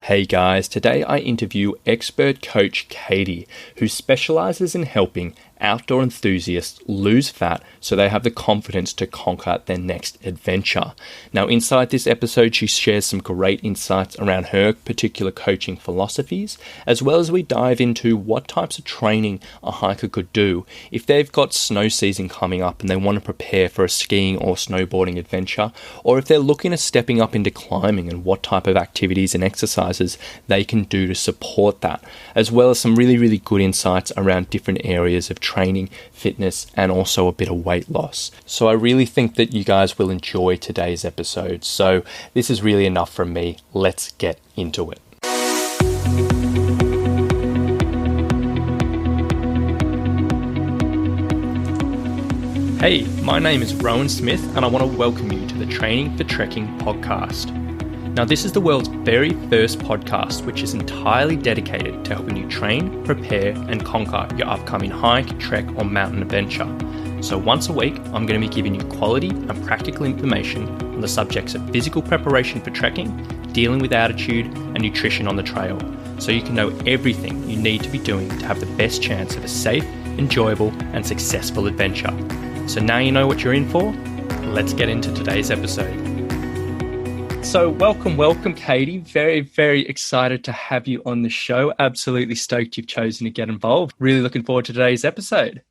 Hey guys, today I interview expert coach Katie, who specializes in helping outdoor enthusiasts lose fat so they have the confidence to conquer their next adventure. Now, inside this episode, she shares some great insights around her particular coaching philosophies, as well as we dive into what types of training a hiker could do if they've got snow season coming up and they want to prepare for a skiing or snowboarding adventure, or if they're looking at stepping up into climbing and what type of activities and exercises they can do to support that, as well as some really good insights around different areas of training, fitness, and also a bit of weight loss. So I really think that you guys will enjoy today's episode. So this is really enough from me. Let's get into it. Hey, my name is Rowan Smith, and I want to welcome you to the Training for Trekking podcast. Now, this is the world's very first podcast, which is entirely dedicated to helping you train, prepare, and conquer your upcoming hike, trek, or mountain adventure. So once a week, I'm going to be giving you quality and practical information on the subjects of physical preparation for trekking, dealing with altitude, and nutrition on the trail, so you can know everything you need to be doing to have the best chance of a safe, enjoyable, and successful adventure. So now you know what you're in for. Let's get into today's episode. So welcome, Katie. Very excited to have you on the show. Absolutely stoked you've chosen to get involved. Really looking forward to today's episode.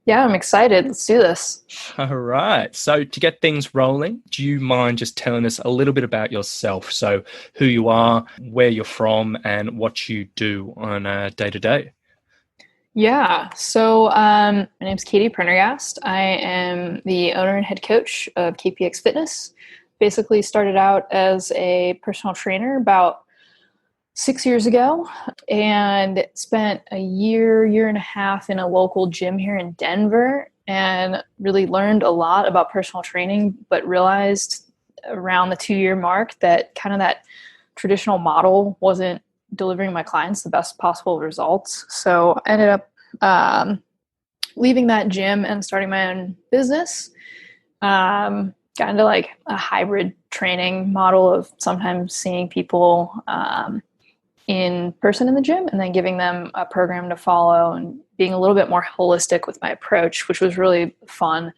Yeah, I'm excited. Let's do this. All right. So to get things rolling, do you mind just telling us a little bit about yourself? So who you are, where you're from, and what you do on a day-to-day? Yeah. So my name's Katie Prendergast. I am the owner and head coach of KPX Fitness. Basically started out as a personal trainer about 6 years ago and spent a year and a half in a local gym here in Denver and really learned a lot about personal training, but realized around the 2-year mark that kind of that traditional model wasn't delivering my clients the best possible results. So I ended up leaving that gym and starting my own business. Got into like a hybrid training model of sometimes seeing people in person in the gym and then giving them a program to follow and being a little bit more holistic with my approach, which was really fun.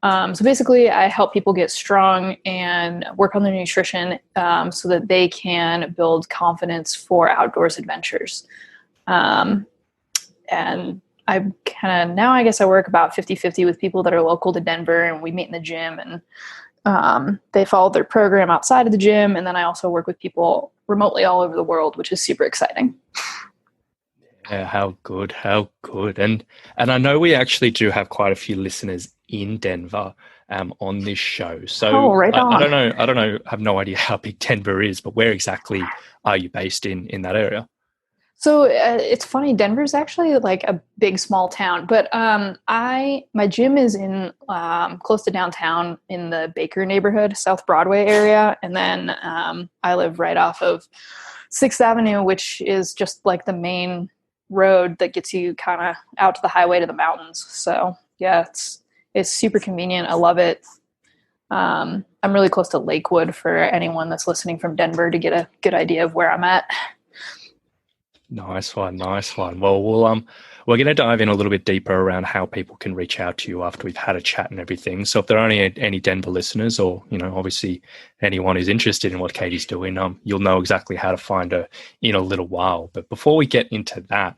So basically I help people get strong and work on their nutrition so that they can build confidence for outdoors adventures. And I kind of, now I guess I work about 50-50 with people that are local to Denver, and we meet in the gym and they follow their program outside of the gym. And then I also work with people remotely all over the world, which is super exciting. Yeah, how good. And I know we actually do have quite a few listeners in Denver on this show. So right on. I don't know, I have no idea how big Denver is, but where exactly are you based in that area? So it's funny, Denver's actually like a big small town, but my gym is in close to downtown in the Baker neighborhood, South Broadway area, and then I live right off of 6th Avenue, which is just like the main road that gets you kind of out to the highway to the mountains. So yeah, it's super convenient. I love it. I'm really close to Lakewood for anyone that's listening from Denver to get a good idea of where I'm at. Nice one. Well, we're going to dive in a little bit deeper around how people can reach out to you after we've had a chat and everything. So if there are any Denver listeners, or obviously anyone who's interested in what Katie's doing, you'll know exactly how to find her in a little while. But before we get into that,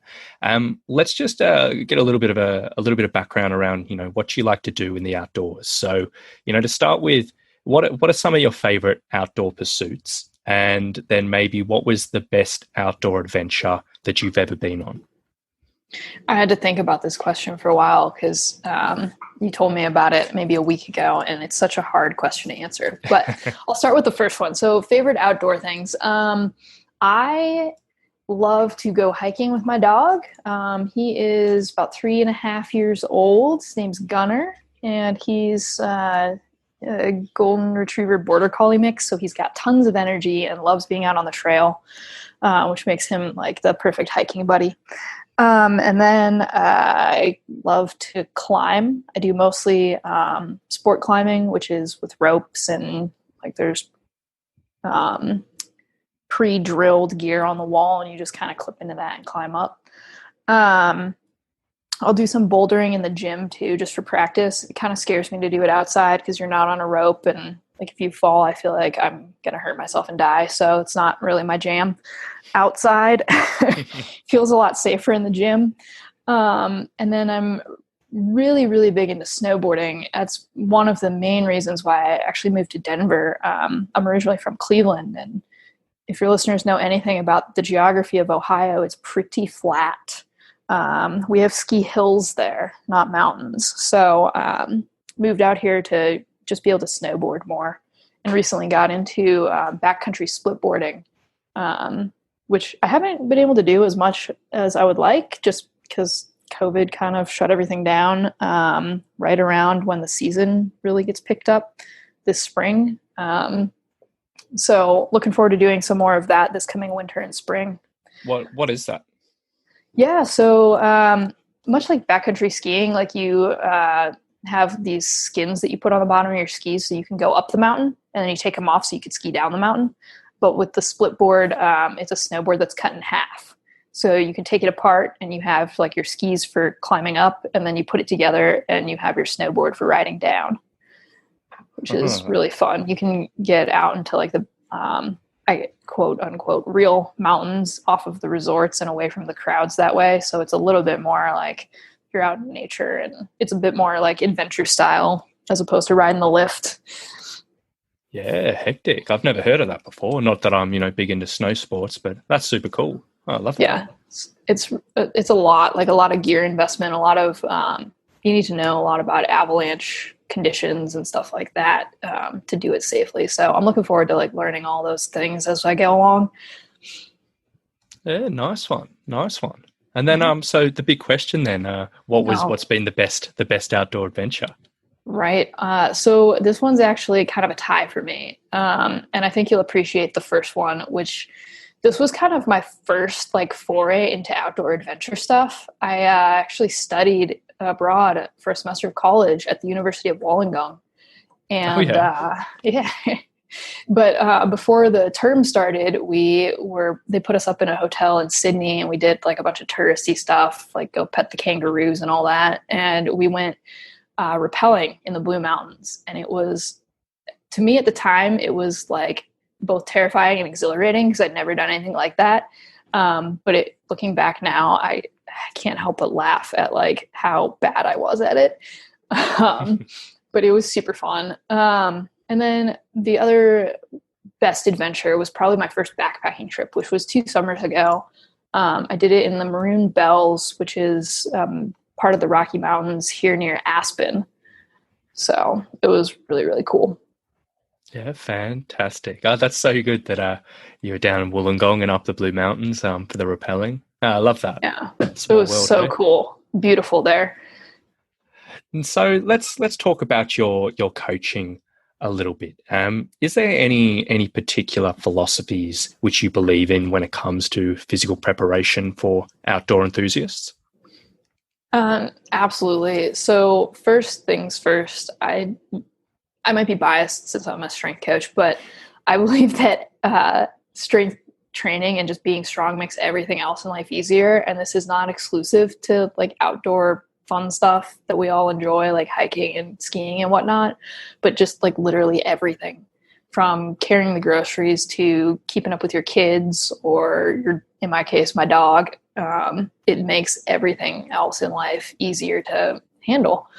let's just get a little bit of background around what you like to do in the outdoors. So to start with, what are some of your favorite outdoor pursuits? And then maybe what was the best outdoor adventure that you've ever been on? I had to think about this question for a while because you told me about it maybe a week ago, and it's such a hard question to answer. But I'll start with the first one. So favorite outdoor things. I love to go hiking with my dog. He is about 3.5 years old. His name's Gunner, and he's a golden retriever border collie mix, so he's got tons of energy and loves being out on the trail, which makes him like the perfect hiking buddy. And then I love to climb. I do mostly sport climbing, which is with ropes and like there's pre-drilled gear on the wall, and you just kind of clip into that and climb up. I'll do some bouldering in the gym too, just for practice. It kind of scares me to do it outside because you're not on a rope, and like if you fall, I feel like I'm gonna hurt myself and die. So it's not really my jam. Outside feels a lot safer in the gym. And then I'm really, really big into snowboarding. That's one of the main reasons why I actually moved to Denver. I'm originally from Cleveland, and if your listeners know anything about the geography of Ohio, it's pretty flat. We have ski hills there, not mountains. So moved out here to just be able to snowboard more, and recently got into backcountry splitboarding, which I haven't been able to do as much as I would like, just because COVID kind of shut everything down right around when the season really gets picked up this spring. So looking forward to doing some more of that this coming winter and spring. What is that? Yeah, so much like backcountry skiing, like you have these skins that you put on the bottom of your skis so you can go up the mountain, and then you take them off so you could ski down the mountain. But with the split board, it's a snowboard that's cut in half. So you can take it apart, and you have like your skis for climbing up, and then you put it together and you have your snowboard for riding down, which is really fun. You can get out into like the quote unquote real mountains off of the resorts and away from the crowds that way. So it's a little bit more like you're out in nature, and it's a bit more like adventure style as opposed to riding the lift. Yeah, hectic. I've never heard of that before. Not that I'm, big into snow sports, but that's super cool. Oh, I love that. Yeah, it's a lot, like a lot of gear investment, a lot of you need to know a lot about avalanche conditions and stuff like that to do it safely. So I'm looking forward to like learning all those things as I go along. Yeah, nice one. And then so the big question then, what's been the best outdoor adventure? Right. So this one's actually kind of a tie for me. And I think you'll appreciate the first one, which this was kind of my first like foray into outdoor adventure stuff. I actually studied abroad for a semester of college at the University of Wollongong. And but before the term started, they put us up in a hotel in Sydney, and we did like a bunch of touristy stuff, like go pet the kangaroos and all that. And we went rappelling in the Blue Mountains. And it was, to me at the time, it was like both terrifying and exhilarating because I'd never done anything like that. But looking back now, I can't help but laugh at like how bad I was at it. But it was super fun. And then the other best adventure was probably my first backpacking trip, which was 2 summers ago. I did it in the Maroon Bells, which is part of the Rocky Mountains here near Aspen. So it was really, really cool. Yeah, fantastic. That's so good that you were down in Wollongong and up the Blue Mountains for the rappelling. I love that. Yeah, it was so cool. Beautiful there. And so let's talk about your coaching a little bit. Is there any particular philosophies which you believe in when it comes to physical preparation for outdoor enthusiasts? Absolutely. So first things first, I might be biased since I'm a strength coach, but I believe that strength training and just being strong makes everything else in life easier. And this is not exclusive to like outdoor fun stuff that we all enjoy, like hiking and skiing and whatnot, but just like literally everything from carrying the groceries to keeping up with your kids or in my case, my dog. It makes everything else in life easier to handle.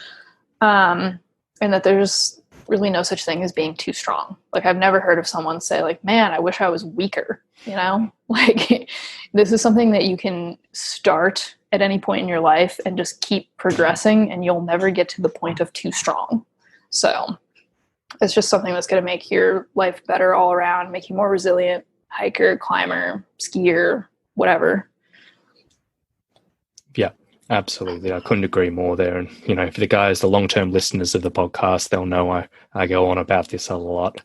And that there's really no such thing as being too strong. Like I've never heard of someone say like, man, I wish I was weaker, like this is something that you can start at any point in your life and just keep progressing, and you'll never get to the point of too strong. So it's just something that's going to make your life better all around, make you more resilient, hiker, climber, skier, whatever. Yeah, absolutely. I couldn't agree more there. And, for the guys, the long-term listeners of the podcast, they'll know I go on about this a lot.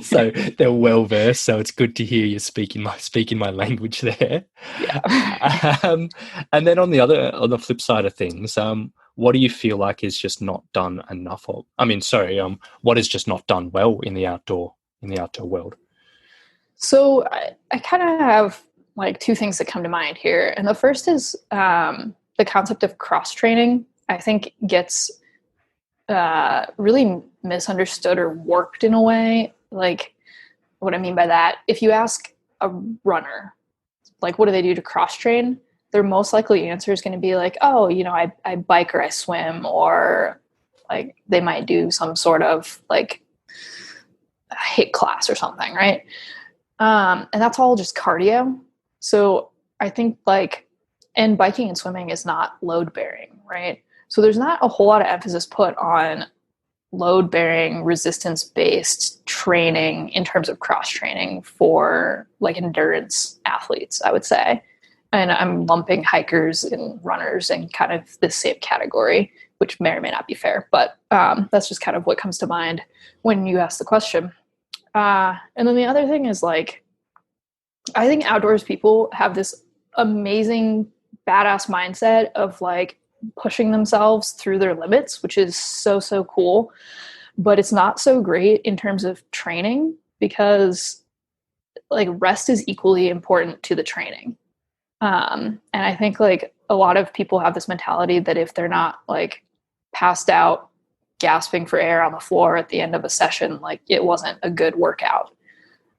So they're well-versed. So it's good to hear you speaking my language there. Yeah. And then on the flip side of things, what do you feel like is just not done enough of? What is just not done well in the outdoor world? So I kind of have like two things that come to mind here. And the first is the concept of cross training, I think gets really misunderstood or warped in a way. Like, what I mean by that, if you ask a runner, like, what do they do to cross train? Their most likely answer is going to be like, oh, I bike or I swim, or like they might do some sort of like HIIT class or something, right? And that's all just cardio. So I think and biking and swimming is not load bearing, right? So there's not a whole lot of emphasis put on load bearing, resistance based training in terms of cross training for like endurance athletes, I would say. And I'm lumping hikers and runners in kind of the same category, which may or may not be fair, but that's just kind of what comes to mind when you ask the question. And then the other thing is like, I think outdoors people have this amazing badass mindset of like pushing themselves through their limits, which is so, so cool. But it's not so great in terms of training because like rest is equally important to the training. And I think like a lot of people have this mentality that if they're not like passed out, gasping for air on the floor at the end of a session, like it wasn't a good workout.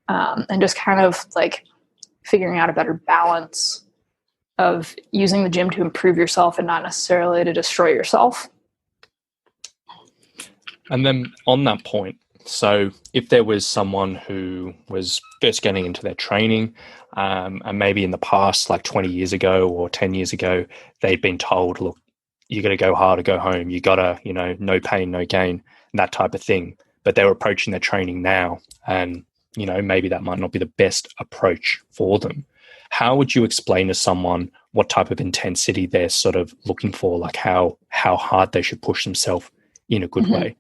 And just kind of like figuring out a better balance of using the gym to improve yourself and not necessarily to destroy yourself. And then on that point, so if there was someone who was first getting into their training, and maybe in the past, like 20 years ago or 10 years ago, they'd been told, look, you got to go hard or go home. You got to, no pain, no gain, that type of thing. But they're approaching their training now, and, maybe that might not be the best approach for them. How would you explain to someone what type of intensity they're sort of looking for, like how hard they should push themselves in a good way?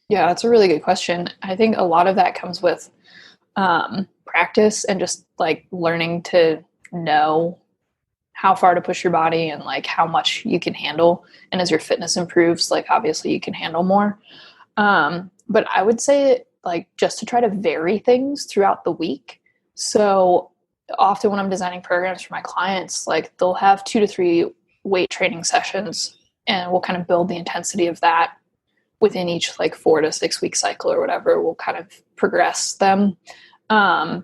Yeah, that's a really good question. I think a lot of that comes with practice and just like learning to know how far to push your body and like how much you can handle. And as your fitness improves, like obviously you can handle more. But I would say like just to try to vary things throughout the week. So often when I'm designing programs for my clients, like they'll have 2 to 3 weight training sessions and we'll kind of build the intensity of that within each like 4 to 6 week cycle or whatever. We'll kind of progress them. And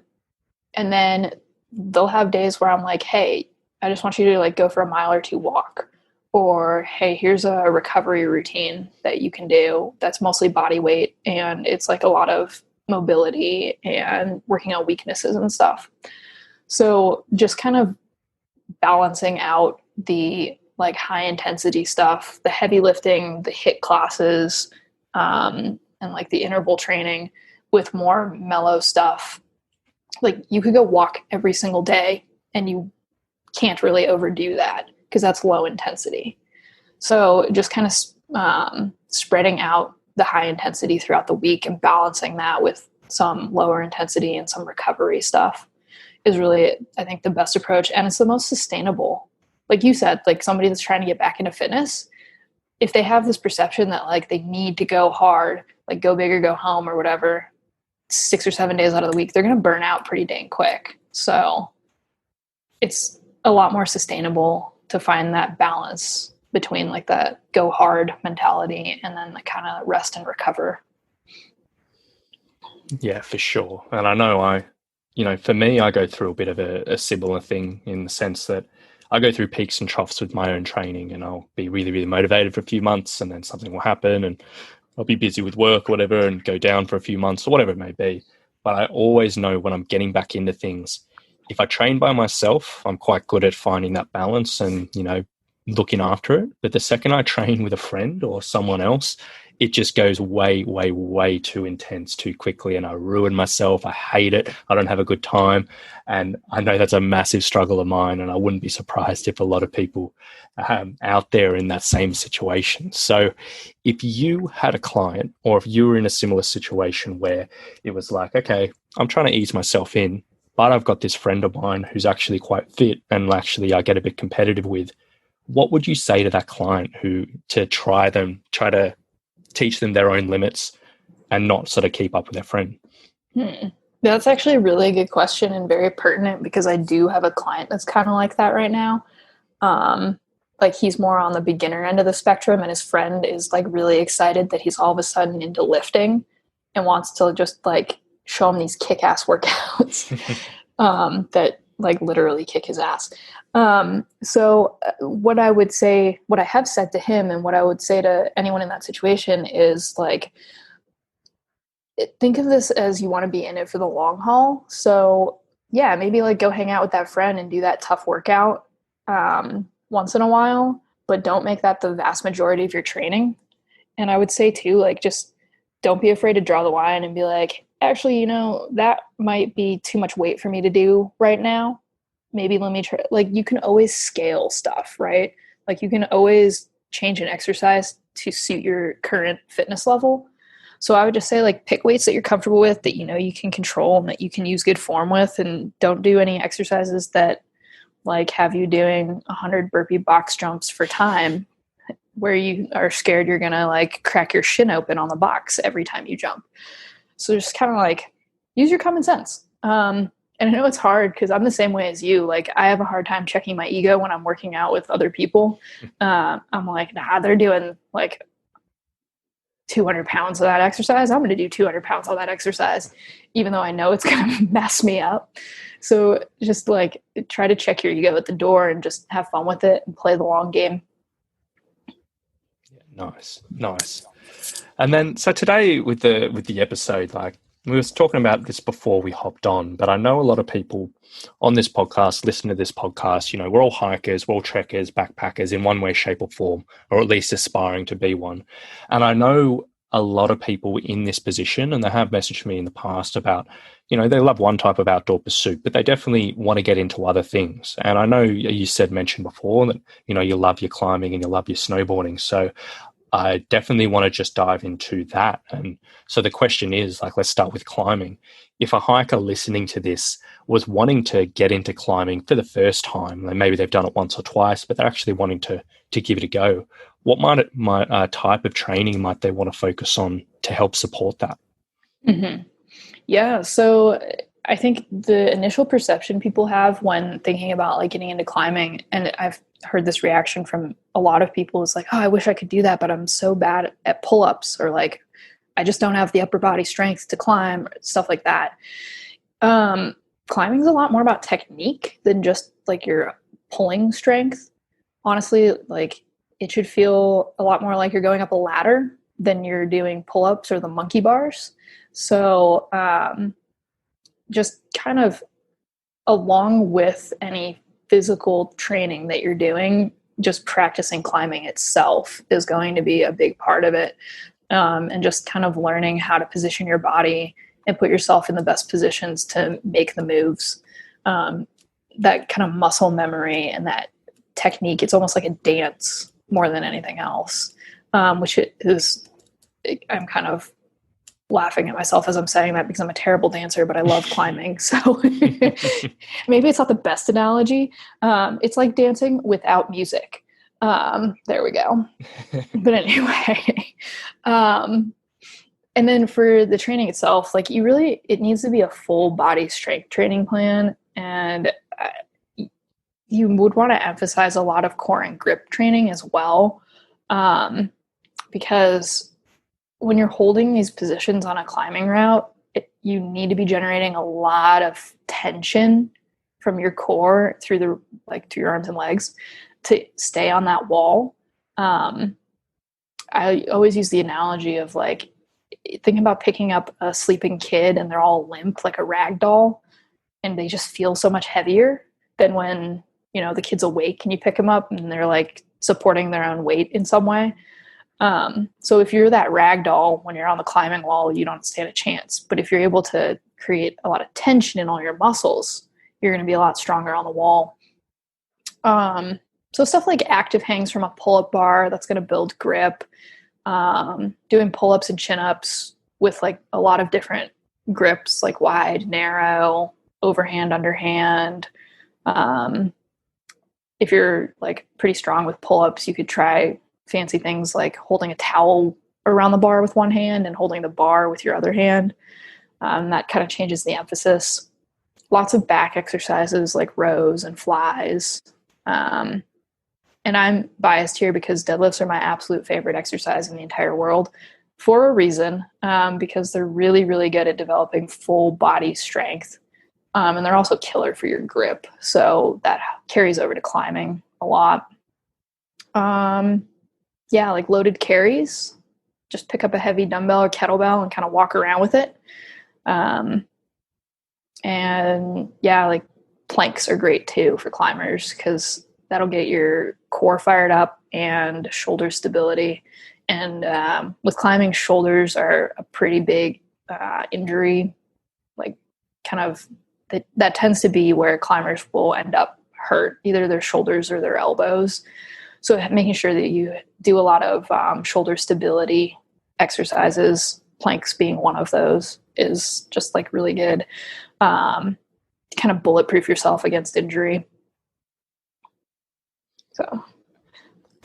then they'll have days where I'm like, hey, I just want you to like go for a mile or 2 walk, or, hey, here's a recovery routine that you can do that's mostly body weight. And it's like a lot of mobility and working on weaknesses and stuff. So just kind of balancing out the like high intensity stuff, the heavy lifting, the HIIT classes, and like the interval training with more mellow stuff. Like you could go walk every single day and you can't really overdo that because that's low intensity. So just kind of spreading out the high intensity throughout the week and balancing that with some lower intensity and some recovery stuff is really, I think, the best approach. And it's the most sustainable. Like you said, like somebody that's trying to get back into fitness, if they have this perception that like they need to go hard, like go big or go home or whatever, 6 or 7 days out of the week, they're going to burn out pretty dang quick. So it's a lot more sustainable to find that balance between like that go hard mentality and then the kind of rest and recover. Yeah, for sure. And I know for me, I go through a bit of a similar thing in the sense that I go through peaks and troughs with my own training, and I'll be really, really motivated for a few months and then something will happen and I'll be busy with work or whatever and go down for a few months or whatever it may be. But I always know when I'm getting back into things, if I train by myself, I'm quite good at finding that balance and, looking after it. But the second I train with a friend or someone else, it just goes way, way, way too intense too quickly. And I ruin myself. I hate it. I don't have a good time. And I know that's a massive struggle of mine. And I wouldn't be surprised if a lot of people out there in that same situation. So if you had a client or if you were in a similar situation where it was like, okay, I'm trying to ease myself in, but I've got this friend of mine who's actually quite fit and actually I get a bit competitive with, what would you say to that client who to try to teach them their own limits and not sort of keep up with their friend? That's actually a really good question and very pertinent because I do have a client that's kind of like that right now. Um, like he's more on the beginner end of the spectrum, and his friend is like really excited that he's all of a sudden into lifting and wants to just like show him these kick-ass workouts that like literally kick his ass. What I would say, what I have said to him, and what I would say to anyone in that situation is like, think of this as you want to be in it for the long haul. So yeah, maybe like go hang out with that friend and do that tough workout once in a while, but don't make that the vast majority of your training. And I would say too, like just don't be afraid to draw the line and be like, actually, that might be too much weight for me to do right now. Maybe let me try. Like you can always scale stuff, right? Like you can always change an exercise to suit your current fitness level. So I would just say like pick weights that you're comfortable with, that you can control and that you can use good form with, and don't do any exercises that like have you doing 100 burpee box jumps for time where you are scared you're going to like crack your shin open on the box every time you jump. So just kind of like use your common sense. And I know it's hard because I'm the same way as you. Like I have a hard time checking my ego when I'm working out with other people. I'm like, nah, they're doing like 200 pounds of that exercise. I'm going to do 200 pounds of that exercise, even though I know it's going to mess me up. So just like try to check your ego at the door and just have fun with it and play the long game. Nice. And then, so today with the episode, like we was talking about this before we hopped on, but I know a lot of people on this podcast, listen to this podcast, we're all hikers, we're all trekkers, backpackers in one way, shape or form, or at least aspiring to be one. And I know a lot of people in this position, and they have messaged me in the past about, they love one type of outdoor pursuit, but they definitely want to get into other things. And I know you mentioned before that, you love your climbing and you love your snowboarding. So I definitely want to just dive into that. And so the question is, like, let's start with climbing. If a hiker listening to this was wanting to get into climbing for the first time, and maybe they've done it once or twice, but they're actually wanting to give it a go, what type of training might they want to focus on to help support that? Mm-hmm. Yeah. So I think the initial perception people have when thinking about like getting into climbing, and I've heard this reaction from a lot of people, is like, oh, I wish I could do that, but I'm so bad at pull-ups, or like, I just don't have the upper body strength to climb, stuff like that. Climbing is a lot more about technique than just like your pulling strength. Honestly, like it should feel a lot more like you're going up a ladder than you're doing pull-ups or the monkey bars. So just kind of along with any physical training that you're doing, just practicing climbing itself is going to be a big part of it. And just kind of learning how to position your body and put yourself in the best positions to make the moves. That kind of muscle memory and that technique, it's almost like a dance more than anything else, which is, I'm kind of laughing at myself as I'm saying that because I'm a terrible dancer, but I love climbing. So maybe it's not the best analogy. It's like dancing without music. There we go. But anyway, and then for the training itself, like it needs to be a full body strength training plan. And you would want to emphasize a lot of core and grip training as well. Because when you're holding these positions on a climbing route, you need to be generating a lot of tension from your core through your arms and legs to stay on that wall. I always use the analogy of like thinking about picking up a sleeping kid and they're all limp like a rag doll, and they just feel so much heavier than when the kid's awake and you pick them up and they're like supporting their own weight in some way. So if you're that rag doll when you're on the climbing wall, you don't stand a chance. But if you're able to create a lot of tension in all your muscles, you're going to be a lot stronger on the wall. So stuff like active hangs from a pull-up bar, that's going to build grip. Doing pull-ups and chin-ups with like a lot of different grips, like wide, narrow, overhand, underhand. If you're like pretty strong with pull-ups, you could try fancy things like holding a towel around the bar with one hand and holding the bar with your other hand. That kind of changes the emphasis. Lots of back exercises like rows and flies. And I'm biased here because deadlifts are my absolute favorite exercise in the entire world for a reason, because they're really, really good at developing full body strength. And they're also killer for your grip. So that carries over to climbing a lot. Yeah, like loaded carries. Just pick up a heavy dumbbell or kettlebell and kind of walk around with it. And yeah, like planks are great too for climbers because that'll get your core fired up and shoulder stability. And with climbing, shoulders are a pretty big injury, like kind of that tends to be where climbers will end up hurt, either their shoulders or their elbows. So making sure that you do a lot of shoulder stability exercises, planks being one of those, is just like really good. Kind of bulletproof yourself against injury. So.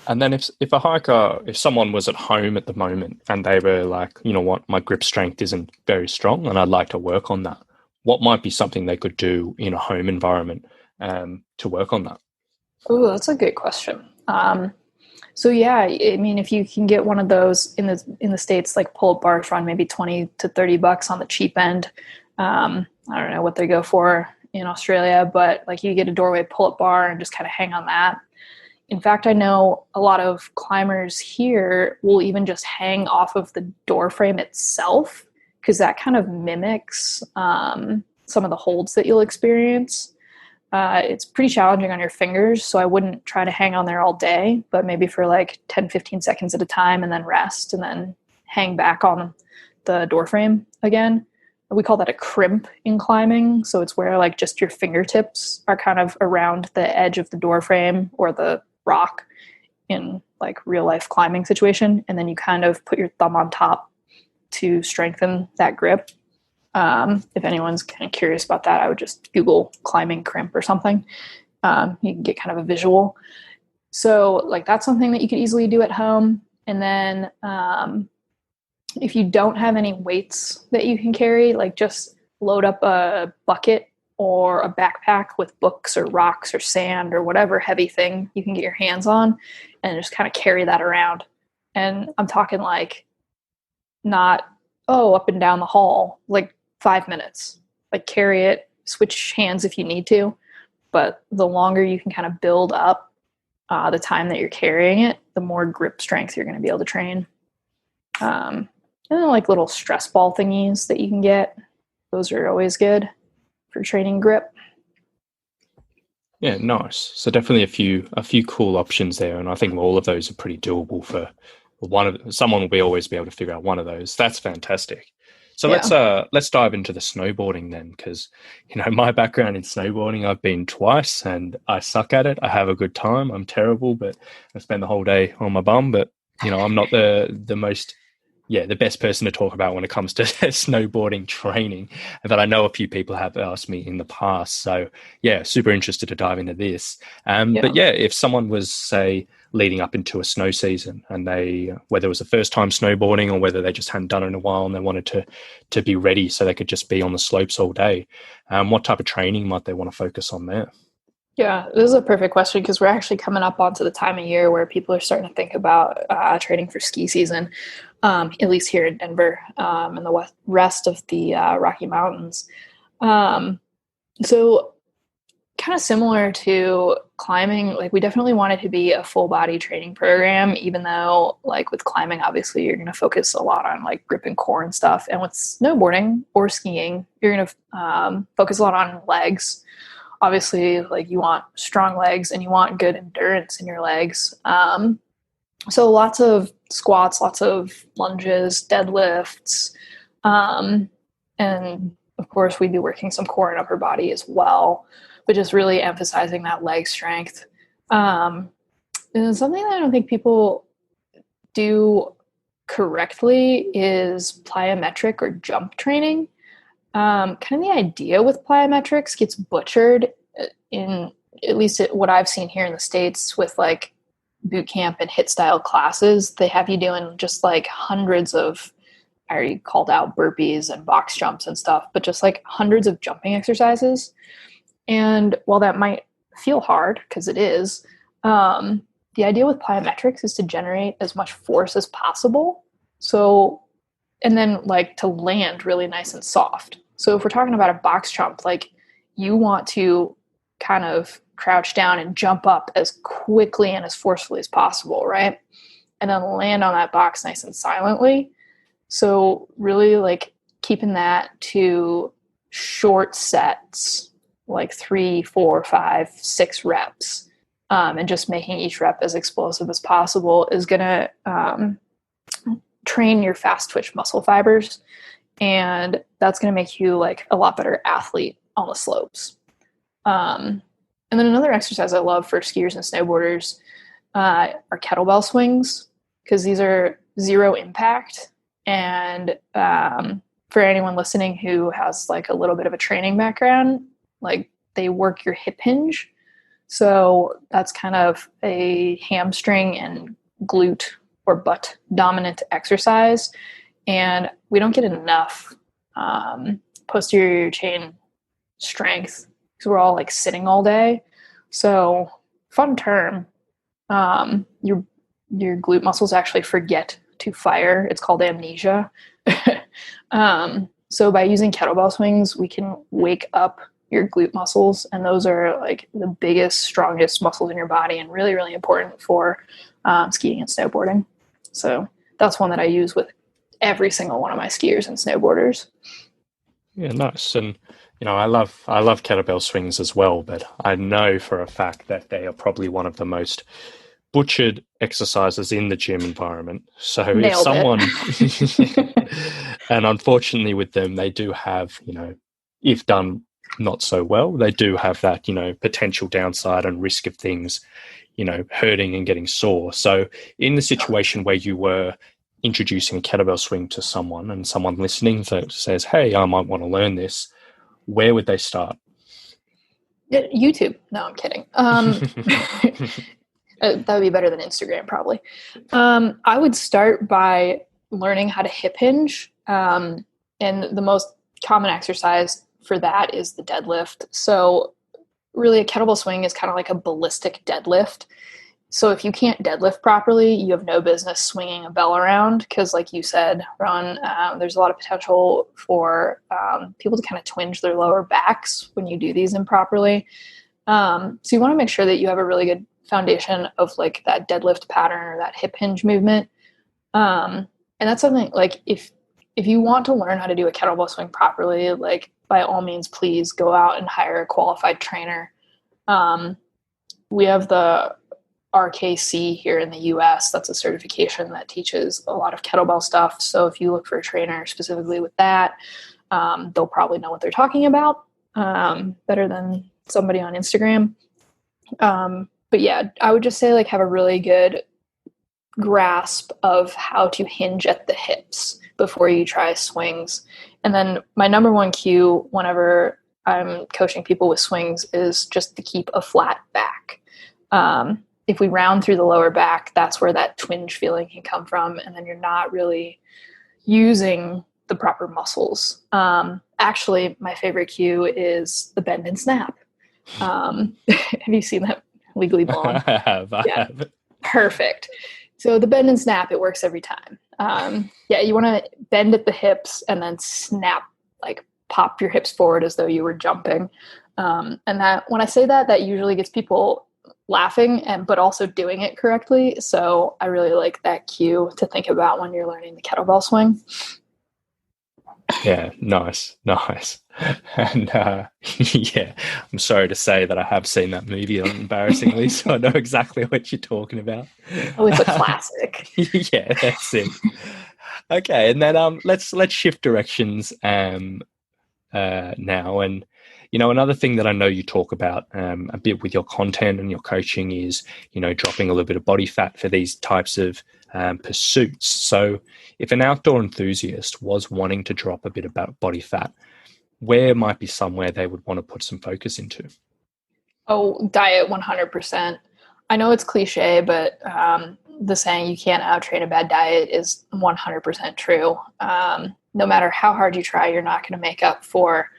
And then if a hiker, if someone was at home at the moment and they were like, you know what, my grip strength isn't very strong and I'd like to work on that, what might be something they could do in a home environment to work on that? Oh, that's a good question. So yeah, I mean, if you can get one of those in the States, like pull-up bars run maybe $20 to $30 on the cheap end. I don't know what they go for in Australia, but like you get a doorway pull-up bar and just kind of hang on that. In fact, I know a lot of climbers here will even just hang off of the door frame itself because that kind of mimics some of the holds that you'll experience. It's pretty challenging on your fingers, so I wouldn't try to hang on there all day, but maybe for like 10, 15 seconds at a time and then rest and then hang back on the door frame again. We call that a crimp in climbing. So it's where like just your fingertips are kind of around the edge of the door frame or the rock in like real life climbing situation. And then you kind of put your thumb on top to strengthen that grip. If anyone's kind of curious about that, I would just Google climbing crimp or something. You can get kind of a visual. So like that's something that you could easily do at home. And then if you don't have any weights that you can carry, like just load up a bucket or a backpack with books or rocks or sand or whatever heavy thing you can get your hands on and just kind of carry that around. And I'm talking like not, up and down the hall, like 5 minutes. Like carry it, switch hands if you need to. But the longer you can kind of build up the time that you're carrying it, the more grip strength you're going to be able to train. And then like little stress ball thingies that you can get. Those are always good for training grip. Yeah, nice. So definitely a few cool options there, and I think all of those are pretty doable for someone will always be able to figure out one of those. That's fantastic. So Yeah. let's dive into the snowboarding then, because my background in snowboarding, I've been twice and I suck at it. I have a good time. I'm terrible, but I spend the whole day on my bum. But I'm not the most the best person to talk about when it comes to snowboarding training. But I know a few people have asked me in the past. So yeah, super interested to dive into this. But yeah, if someone was, say, leading up into a snow season and whether it was the first time snowboarding or whether they just hadn't done it in a while and they wanted to be ready so they could just be on the slopes all day, what type of training might they want to focus on there? Yeah, this is a perfect question because we're actually coming up onto the time of year where people are starting to think about training for ski season, at least here in Denver and the rest of the Rocky Mountains. So kind of similar to climbing, like we definitely want it to be a full body training program, even though like with climbing, obviously you're going to focus a lot on like grip and core and stuff. And with snowboarding or skiing, you're going to focus a lot on legs. Obviously, like you want strong legs and you want good endurance in your legs. So lots of squats, lots of lunges, deadlifts. And of course, we'd be working some core and upper body as well, but just really emphasizing that leg strength. And something that I don't think people do correctly is plyometric or jump training. Kind of the idea with plyometrics gets butchered in at least what I've seen here in the States with like boot camp and hit style classes. They have you doing just like hundreds of I already called out burpees and box jumps and stuff, but just like hundreds of jumping exercises. And while that might feel hard, because it is, the idea with plyometrics is to generate as much force as possible. So, and then like to land really nice and soft. So if we're talking about a box jump, like you want to kind of crouch down and jump up as quickly and as forcefully as possible, right? And then land on that box nice and silently. So really like keeping that to short sets, like 3, 4, 5, 6 reps, and just making each rep as explosive as possible is going to train your fast twitch muscle fibers. And that's going to make you like a lot better athlete on the slopes. And then another exercise I love for skiers and snowboarders are kettlebell swings, because these are zero impact. And for anyone listening who has like a little bit of a training background, like they work your hip hinge. So that's kind of a hamstring and glute or butt dominant exercise. And we don't get enough posterior chain strength because we're all like sitting all day. So fun term, your glute muscles actually forget to fire. It's called amnesia. So by using kettlebell swings, we can wake up your glute muscles, and those are like the biggest, strongest muscles in your body and really, really important for skiing and snowboarding. So that's one that I use with every single one of my skiers and snowboarders. Yeah, nice. And I love kettlebell swings as well, but I know for a fact that they are probably one of the most butchered exercises in the gym environment. So if someone and unfortunately with them, they do have, if done not so well, they do have that, potential downside and risk of things, hurting and getting sore. So in the situation where you were introducing a kettlebell swing to someone and someone listening says, hey, I might want to learn this, where would they start? YouTube. No, I'm kidding. That would be better than Instagram, probably. I would start by learning how to hip hinge. And the most common exercise for that is the deadlift. So really a kettlebell swing is kind of like a ballistic deadlift. So if you can't deadlift properly, you have no business swinging a bell around because, like you said, Ron, there's a lot of potential for people to kind of twinge their lower backs when you do these improperly. So you want to make sure that you have a really good foundation of like that deadlift pattern or that hip hinge movement. And that's something like if you want to learn how to do a kettlebell swing properly, like by all means, please go out and hire a qualified trainer. We have the RKC here in the US. That's a certification that teaches a lot of kettlebell stuff. So if you look for a trainer specifically with that, they'll probably know what they're talking about better than somebody on Instagram. But yeah, I would just say like have a really good grasp of how to hinge at the hips before you try swings. And then my number one cue whenever I'm coaching people with swings is just to keep a flat back. If we round through the lower back, that's where that twinge feeling can come from. And then you're not really using the proper muscles. Actually, my favorite cue is the bend and snap. Have you seen that Legally Blonde? I have. Perfect. So the bend and snap, it works every time. You want to bend at the hips and then snap, like pop your hips forward as though you were jumping. And that when I say that usually gets people laughing but also doing it correctly. So I really like that cue to think about when you're learning the kettlebell swing. Yeah, nice. And yeah, I'm sorry to say that I have seen that movie embarrassingly, so I know exactly what you're talking about. Oh, it's a classic. Yeah, that's it. Okay, and then let's shift directions now. And another thing that I know you talk about a bit with your content and your coaching is dropping a little bit of body fat for these types of pursuits. So if an outdoor enthusiast was wanting to drop a bit of body fat, where might be somewhere they would want to put some focus into? Oh, diet 100%. I know it's cliche, but the saying you can't out-train a bad diet is 100% true. No matter how hard you try, you're not going to make up for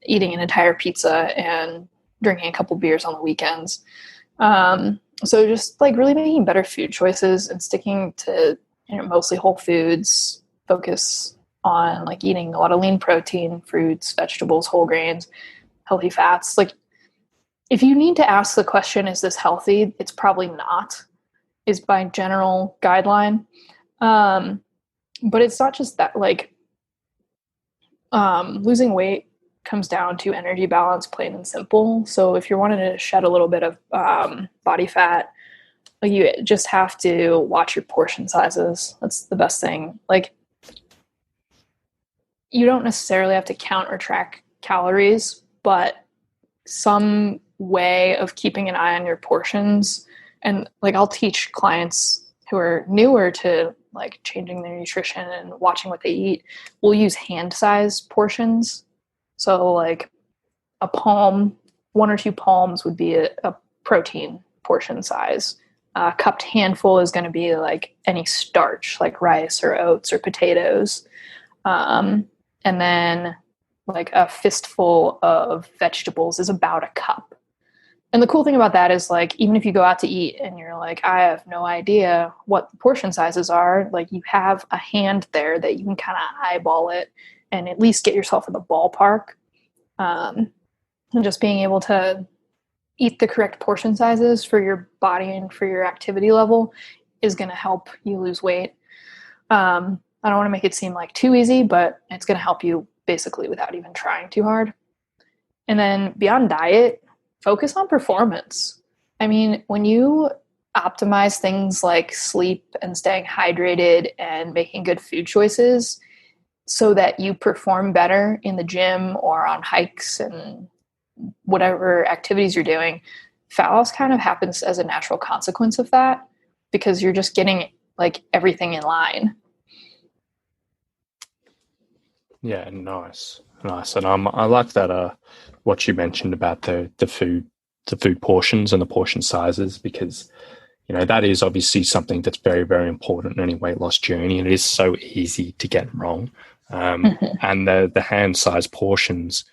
eating an entire pizza and drinking a couple beers on the weekends. So just like really making better food choices and sticking to, mostly whole foods, focus on like eating a lot of lean protein, fruits, vegetables, whole grains, healthy fats. Like if you need to ask the question, is this healthy? It's probably not, is my general guideline. But it's not just that, like, losing weight comes down to energy balance, plain and simple. So if you're wanting to shed a little bit of body fat, like you just have to watch your portion sizes. That's the best thing. Like you don't necessarily have to count or track calories, but some way of keeping an eye on your portions. And like I'll teach clients who are newer to like changing their nutrition and watching what they eat. We'll use hand size portions. So like a palm, 1 or 2 palms would be a protein portion size. A cupped handful is going to be like any starch, like rice or oats or potatoes. And then like a fistful of vegetables is about a cup. And the cool thing about that is like, even if you go out to eat and you're like, I have no idea what the portion sizes are, like you have a hand there that you can kind of eyeball it and at least get yourself in the ballpark. And just being able to eat the correct portion sizes for your body and for your activity level is going to help you lose weight. I don't want to make it seem like too easy, but it's going to help you basically without even trying too hard. And then beyond diet, focus on performance. I mean, when you optimize things like sleep and staying hydrated and making good food choices so that you perform better in the gym or on hikes and whatever activities you're doing, fat loss kind of happens as a natural consequence of that because you're just getting like everything in line. Yeah, nice. And I like that what you mentioned about the food portions and the portion sizes, because that is obviously something that's very, very important in any weight loss journey, and it is so easy to get wrong. And the hand size portions,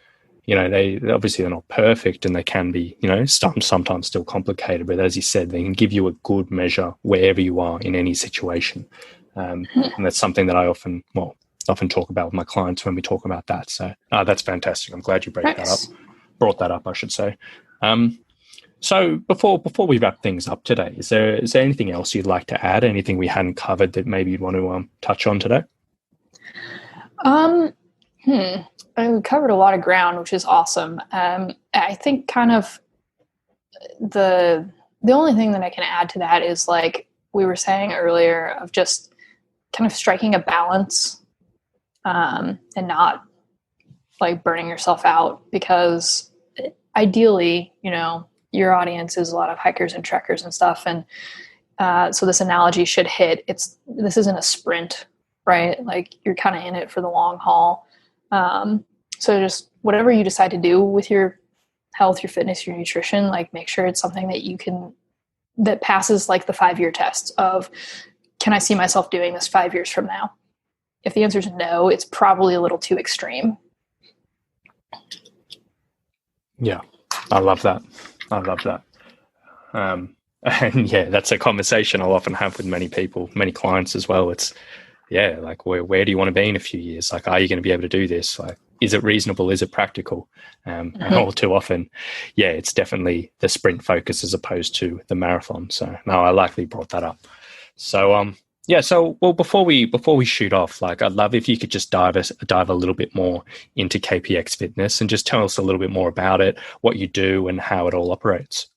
they obviously they're not perfect, and they can be sometimes still complicated, but as you said, they can give you a good measure wherever you are in any situation. And that's something that I often talk about with my clients when we talk about that. So that's fantastic. I'm glad you brought that up, I should say. So before we wrap things up today, is there anything else you'd like to add? Anything we hadn't covered that maybe you'd want to touch on today? We covered a lot of ground, which is awesome. I think kind of the only thing that I can add to that is like we were saying earlier of just kind of striking a balance and not like burning yourself out, because ideally, your audience is a lot of hikers and trekkers and stuff. And so this analogy should hit. This isn't a sprint, right? Like you're kind of in it for the long haul. So just whatever you decide to do with your health, your fitness, your nutrition, like make sure it's something that passes like the 5-year test of, can I see myself doing this 5 years from now? If the answer is no, it's probably a little too extreme. Yeah, I love that. And yeah, that's a conversation I'll often have with many people, many clients as well. It's, yeah, like where do you want to be in a few years? Like, are you going to be able to do this? Like, is it reasonable? Is it practical? And all too often, yeah, it's definitely the sprint focus as opposed to the marathon. So no, I like that you brought that up. So, yeah. So, well, before we shoot off, like, I'd love if you could just dive a little bit more into KPX Fitness and just tell us a little bit more about it, what you do, and how it all operates.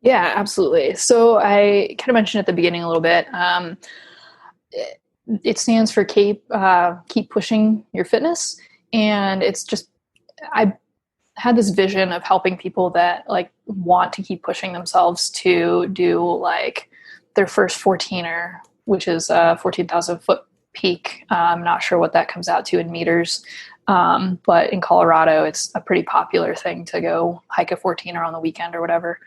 Yeah, absolutely. So I kind of mentioned at the beginning a little bit. It stands for keep pushing your fitness, and it's just I had this vision of helping people that like want to keep pushing themselves to do like their first 14er, which is a 14,000 foot peak. I'm not sure what that comes out to in meters. But in Colorado, it's a pretty popular thing to go hike a 14er on the weekend or whatever.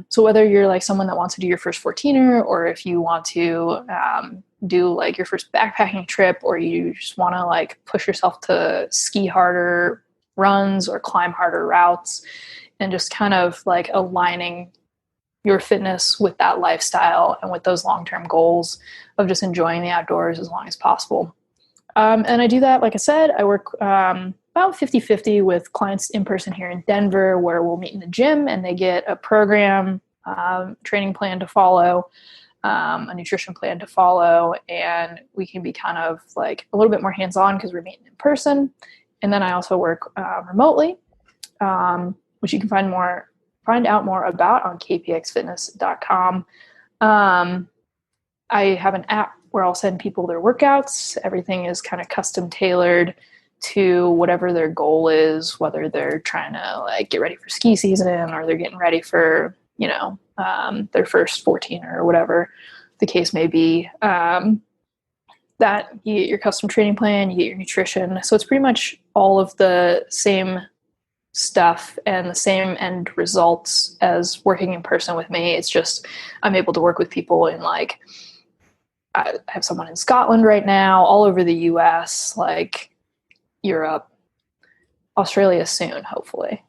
So whether you're like someone that wants to do your first 14er, or if you want to do like your first backpacking trip, or you just want to like push yourself to ski harder runs or climb harder routes, and just kind of like aligning your fitness with that lifestyle and with those long-term goals of just enjoying the outdoors as long as possible. And I do that, like I said, I work about 50-50 with clients in person here in Denver, where we'll meet in the gym and they get a program, training plan to follow, a nutrition plan to follow, and we can be kind of like a little bit more hands-on because we're meeting in person. And then I also work remotely, which you can find out more about on kpxfitness.com. I have an app where I'll send people their workouts. Everything is kind of custom tailored to whatever their goal is, whether they're trying to like get ready for ski season, or they're getting ready for, their first 14 or whatever the case may be. That you get your custom training plan, you get your nutrition. So it's pretty much all of the same stuff and the same end results as working in person with me. It's just I'm able to work with people in like, I have someone in Scotland right now, all over the US, like Europe, Australia soon, hopefully.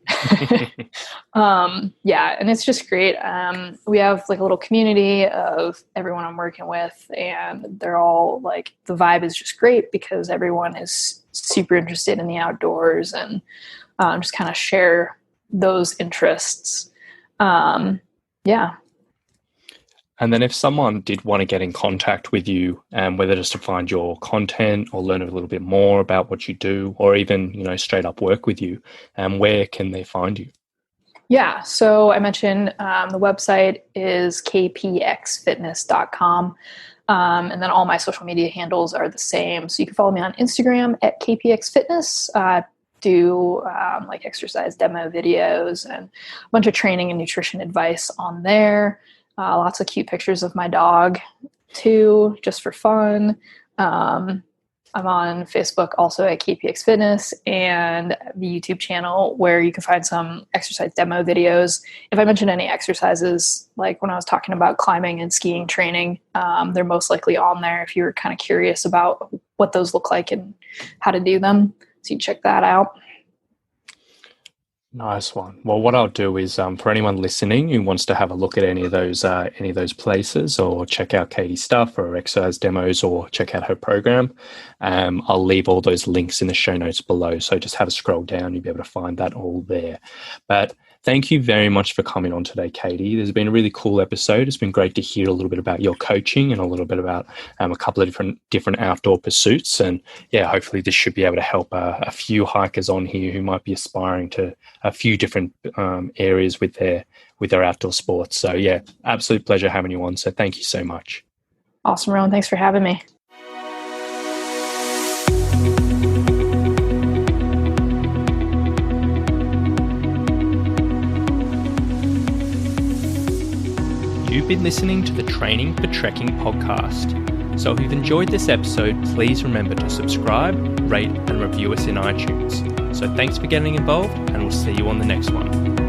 Yeah, and it's just great. We have like a little community of everyone I'm working with, and they're all like, the vibe is just great because everyone is super interested in the outdoors and just kind of share those interests. Yeah. And then if someone did want to get in contact with you, whether just to find your content or learn a little bit more about what you do, or even, straight up work with you, where can they find you? Yeah. So I mentioned the website is kpxfitness.com. And then all my social media handles are the same. So you can follow me on Instagram at KPX Fitness. Do like exercise demo videos and a bunch of training and nutrition advice on there. Lots of cute pictures of my dog too, just for fun. I'm on Facebook also at KPX Fitness, and the YouTube channel where you can find some exercise demo videos. If I mention any exercises, like when I was talking about climbing and skiing training, they're most likely on there if you're kind of curious about what those look like and how to do them. So you can check that out. Nice one. Well, what I'll do is for anyone listening who wants to have a look at any of those places, or check out Katie's stuff or exercise demos, or check out her program, I'll leave all those links in the show notes below. So just have a scroll down. You'll be able to find that all there. But thank you very much for coming on today, Katie. There's been a really cool episode. It's been great to hear a little bit about your coaching and a little bit about a couple of different outdoor pursuits. And yeah, hopefully this should be able to help a few hikers on here who might be aspiring to a few different areas with their outdoor sports. So yeah, absolute pleasure having you on. So thank you so much. Awesome, Rowan. Thanks for having me. You've been listening to the Training for Trekking podcast. So if you've enjoyed this episode, please remember to subscribe, rate, and review us in iTunes. So thanks for getting involved, and we'll see you on the next one.